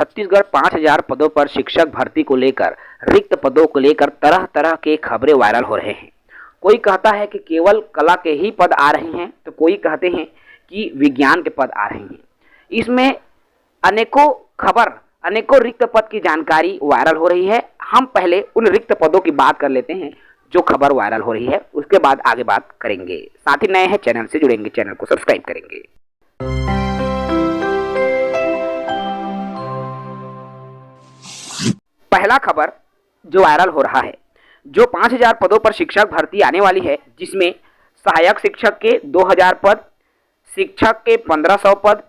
छत्तीसगढ़ 5000 पदों पर शिक्षक भर्ती को लेकर, रिक्त पदों को लेकर तरह तरह के खबरें वायरल हो रहे हैं। कोई कहता है कि केवल कला के ही पद आ रहे हैं, तो कोई कहते हैं कि विज्ञान के पद आ रहे हैं। इसमें अनेकों खबर, अनेकों रिक्त पद की जानकारी वायरल हो रही है। हम पहले उन रिक्त पदों की बात कर लेते हैं जो खबर वायरल हो रही है, उसके बाद आगे बात करेंगे। साथ ही नए हैं चैनल से जुड़ेंगे, चैनल को सब्सक्राइब करेंगे। पहला खबर जो वायरल हो रहा है, जो 5000 पदों पर शिक्षक भर्ती आने वाली है, जिसमें सहायक शिक्षक के 2000 पद, शिक्षक के 1500 पद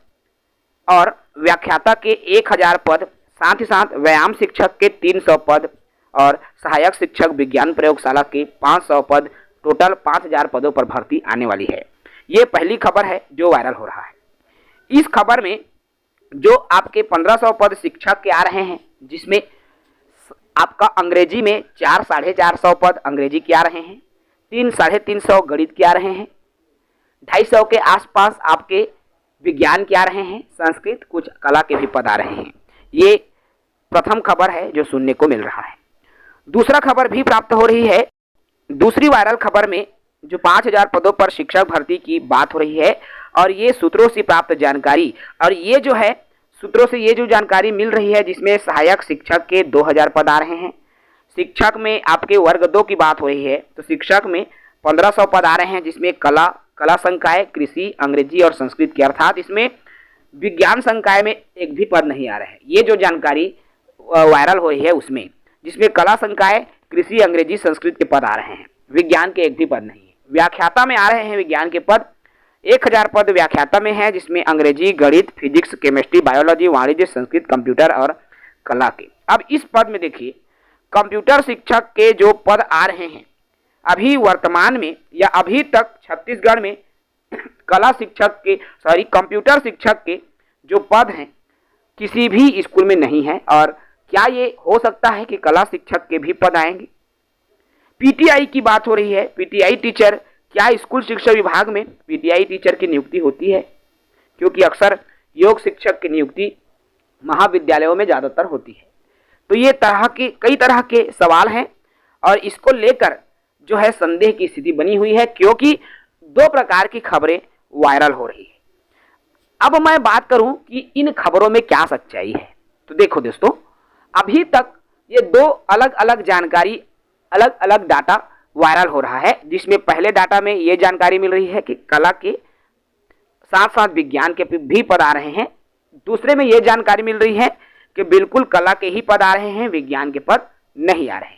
और व्याख्याता के 1000 पद, साथ ही साथ व्यायाम शिक्षक के 300 पद और सहायक शिक्षक विज्ञान प्रयोगशाला के 500 पद, टोटल 5000 पदों पर भर्ती आने वाली है। ये पहली खबर है जो वायरल हो रहा है। इस खबर में जो आपके 1500 पद शिक्षक के आ रहे हैं, जिसमें आपका अंग्रेजी में 400-450 पद अंग्रेजी के आ रहे हैं, 300-350 गणित के आ रहे हैं, 250 के आसपास आपके विज्ञान के आ रहे हैं, संस्कृत, कुछ कला के भी पद आ रहे हैं। ये प्रथम खबर है जो सुनने को मिल रहा है। दूसरा खबर भी प्राप्त हो रही है। दूसरी वायरल खबर में जो 5000 पदों पर शिक्षक भर्ती की बात हो रही है, और ये सूत्रों से प्राप्त जानकारी, और ये जो है सूत्रों से ये जो जानकारी मिल रही है, जिसमें सहायक शिक्षक के 2000 पद आ रहे हैं, शिक्षक में आपके वर्ग 2 की बात हो रही है तो शिक्षक में 1500 पद आ रहे हैं, जिसमें कला संकाय, कृषि, अंग्रेजी और संस्कृत के, अर्थात इसमें विज्ञान संकाय में एक भी पद नहीं आ रहा है। ये जो जानकारी वायरल हो रही है उसमें, जिसमें कला संकाय, कृषि, अंग्रेजी, संस्कृत के पद आ रहे हैं, विज्ञान के एक भी पद नहीं है। व्याख्याता में आ रहे हैं विज्ञान के पद, 1000 पद व्याख्याता में है, जिसमें अंग्रेजी, गणित, फिजिक्स, केमिस्ट्री, बायोलॉजी, वाणिज्य, संस्कृत, कंप्यूटर और कला के। अब इस पद में देखिए, कंप्यूटर शिक्षक के जो पद आ रहे हैं, अभी वर्तमान में या अभी तक छत्तीसगढ़ में कंप्यूटर शिक्षक के जो पद हैं किसी भी स्कूल में नहीं है। और क्या ये हो सकता है कि कला शिक्षक के भी पद आएंगे? पीटीआई की बात हो रही है। पीटीआई टीचर, क्या स्कूल शिक्षा विभाग में पीटीआई टीचर की नियुक्ति होती है? क्योंकि अक्सर योग शिक्षक की नियुक्ति महाविद्यालयों में ज़्यादातर होती है। तो ये कई तरह के सवाल हैं, और इसको लेकर जो है संदेह की स्थिति बनी हुई है, क्योंकि 2 प्रकार की खबरें वायरल हो रही है। अब मैं बात करूं कि इन खबरों में क्या सच्चाई है, तो देखो दोस्तों, अभी तक ये 2 अलग अलग जानकारी, अलग अलग डाटा वायरल हो रहा है, जिसमें पहले डाटा में ये जानकारी मिल रही है कि कला के साथ साथ विज्ञान के भी पद आ रहे हैं। दूसरे में ये जानकारी मिल रही है कि बिल्कुल कला के ही पद आ रहे हैं, विज्ञान के पद नहीं आ रहे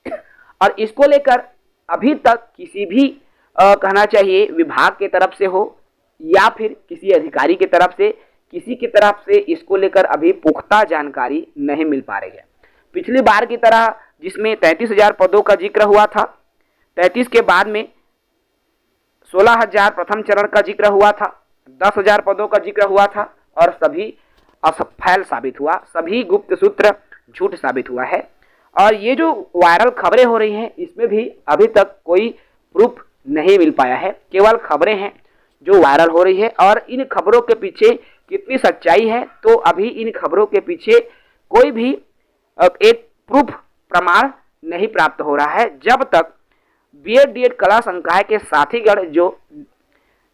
हैं। और इसको लेकर अभी तक किसी भी कहना चाहिए विभाग के तरफ से हो या फिर किसी अधिकारी की तरफ से, किसी की तरफ से इसको लेकर अभी पुख्ता जानकारी नहीं मिल पा रही है। पिछली बार की तरह जिसमें 33,000 पदों का जिक्र हुआ था, 33 के बाद में 16,000 प्रथम चरण का जिक्र हुआ था, 10,000 पदों का जिक्र हुआ था, और सभी असफल साबित हुआ, सभी गुप्त सूत्र झूठ साबित हुआ है। और ये जो वायरल खबरें हो रही हैं, इसमें भी अभी तक कोई प्रूफ नहीं मिल पाया है, केवल खबरें हैं जो वायरल हो रही है। और इन खबरों के पीछे कितनी सच्चाई है, तो अभी इन खबरों के पीछे कोई भी एक प्रूफ, प्रमाण नहीं प्राप्त हो रहा है, जब तक बीएड डीएड कला संकाय के साथीगण जो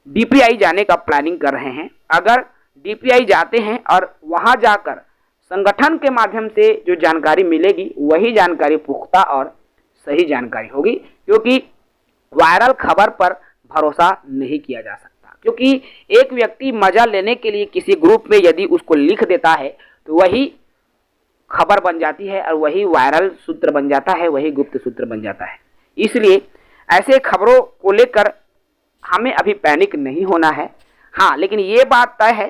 डीपीआई जाने का प्लानिंग कर रहे हैं, अगर डीपीआई जाते हैं और वहां जाकर संगठन के माध्यम से जो जानकारी मिलेगी वही जानकारी पुख्ता और सही जानकारी होगी, क्योंकि वायरल खबर पर भरोसा नहीं किया जा सकता। क्योंकि एक व्यक्ति मजा लेने के लिए किसी ग्रुप में यदि उसको लिख देता है तो वही खबर बन जाती है, और वही वायरल सूत्र बन जाता है, वही गुप्त सूत्र बन जाता है। इसलिए ऐसे खबरों को लेकर हमें अभी पैनिक नहीं होना है। हाँ, लेकिन ये बात तय है,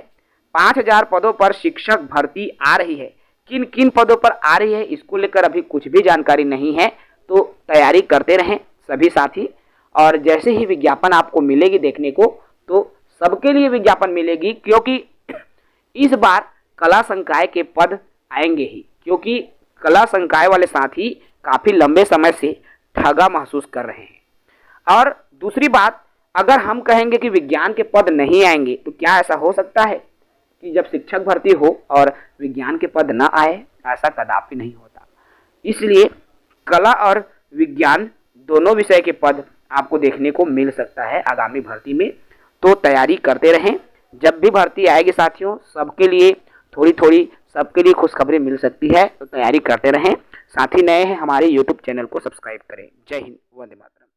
5000 पदों पर शिक्षक भर्ती आ रही है। किन किन पदों पर आ रही है इसको लेकर अभी कुछ भी जानकारी नहीं है, तो तैयारी करते रहें सभी साथी। और जैसे ही विज्ञापन आपको मिलेगी देखने को, तो सबके लिए विज्ञापन मिलेगी, क्योंकि इस बार कला संकाय के पद आएंगे ही, क्योंकि कला संकाय वाले साथी काफ़ी लंबे समय से ठगा महसूस कर रहे हैं। और दूसरी बात, अगर हम कहेंगे कि विज्ञान के पद नहीं आएंगे, तो क्या ऐसा हो सकता है? कि जब शिक्षक भर्ती हो और विज्ञान के पद न आए, ऐसा कदापि नहीं होता। इसलिए कला और विज्ञान दोनों विषय के पद आपको देखने को मिल सकता है आगामी भर्ती में। तो तैयारी करते रहें। जब भी भर्ती आएगी साथियों, सबके लिए थोड़ी थोड़ी सबके लिए खुशखबरी मिल सकती है। तो तैयारी करते रहें। साथ ही नए हैं हमारे YouTube चैनल को सब्सक्राइब करें। जय हिंद, वंदे मातरम।